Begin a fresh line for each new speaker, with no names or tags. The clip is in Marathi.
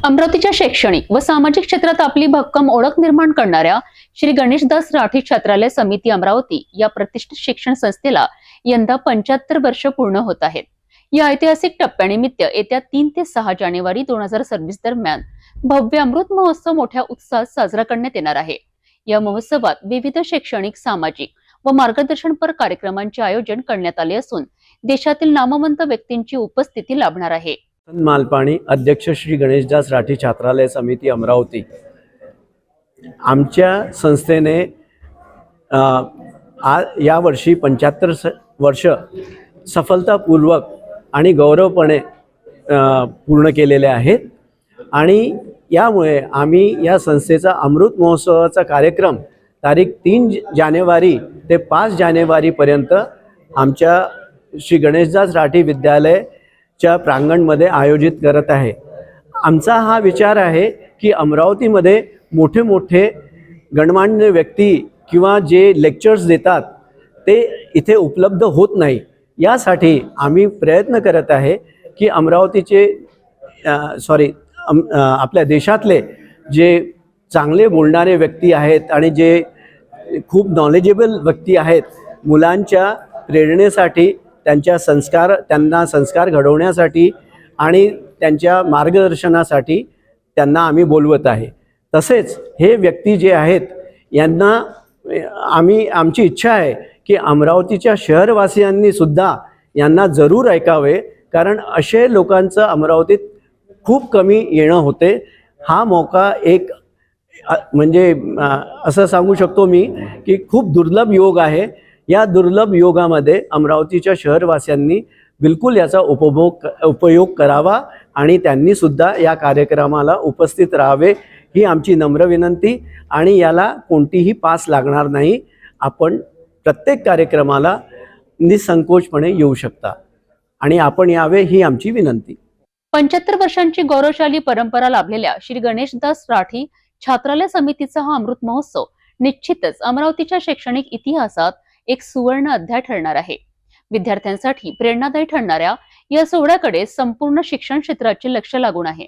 अमरावतीच्या शैक्षणिक व सामाजिक क्षेत्रात आपली भक्कम ओळख निर्माण करणाऱ्या श्री गणेशदास राठी छात्रालय समिती अमरावती या प्रतिष्ठित शिक्षण संस्थेला यंदा 75 वर्ष पूर्ण होत आहेत। या ऐतिहासिक टप्प्यानिमित्त येत्या 3 ते 6 जानेवारी 2026 दरम्यान भव्य अमृत महोत्सव मोठ्या उत्साहात साजरा करण्यात येणार आहे। या महोत्सवात विविध शैक्षणिक, सामाजिक व मार्गदर्शनपर कार्यक्रमांचे आयोजन करण्यात आले असून देशातील नामवंत व्यक्तींची उपस्थिती लाभणार आहे।
मालपाणी, अध्यक्ष श्री गणेशदास राठी छात्रालय समिती अमरावती। आमच्या संस्थेने या वर्षी 75 वर्ष सफलतापूर्वक आणि गौरवपणे पूर्ण केलेले आहेत आणि यामुळे आम्ही या संस्थेचा अमृत महोत्सवाचा कार्यक्रम तारीख 3 जानेवारी ते 5 जानेवारीपर्यंत आमच्या श्री गणेशदास राठी विद्यालय च्या प्रांगणमध्ये आयोजित करत आहे। आमचा हा विचार आहे की अमरावतीमध्ये मोठे मोठे गणमान्य व्यक्ती किंवा जे लेक्चर्स देतात ते इथे उपलब्ध होत नाही। यासाठी आम्ही प्रयत्न करत आहे की अमरावतीचे आपल्या देशातले जे चांगले बोलणारे व्यक्ती आहेत आणि जे खूप नॉलेजेबल व्यक्ती आहेत, मुलांच्या प्रेरणेसाठी, त्यांना संस्कार घडवण्यासाठी आणि त्यांच्या मार्गदर्शनासाठी त्यांना आम्ही बोलवत आहे। तसेच हे व्यक्ती जे आहेत यांना आमची इच्छा आहे की अमरावतीच्या शहरवासियांनी सुद्धा यांना जरूर ऐकावे, कारण असे लोकांचं अमरावतीत खूप कमी येणं होते। हा मौका एक म्हणजे असं सांगू शकतो मी की खूप दुर्लभ योग आहे। या दुर्लभ योगामध्ये अमरावतीच्या शहरवासियांनी बिलकुल याचा उपयोग करावा आणि त्यांनी सुद्धा या कार्यक्रमाला उपस्थित राहावे ही आमची नम्र विनंती। आणि याला कोणतीही पास लागणार नाही। आपण प्रत्येक कार्यक्रमाला निसंकोचपणे येऊ शकता आणि आपण यावे ही आमची विनंती।
75 वर्षांची गौरवशाली परंपरा लाभलेल्या श्री गणेशदास राठी छात्रालय समितीचा हा अमृत महोत्सव निश्चितच अमरावतीच्या शैक्षणिक इतिहासात एक सुवर्ण अध्याय ठरणार आहे। विद्यार्थ्यांसाठी प्रेरणादायी ठरणाऱ्या या सोहळ्याकडे संपूर्ण शिक्षण क्षेत्राचे लक्ष लागून आहे।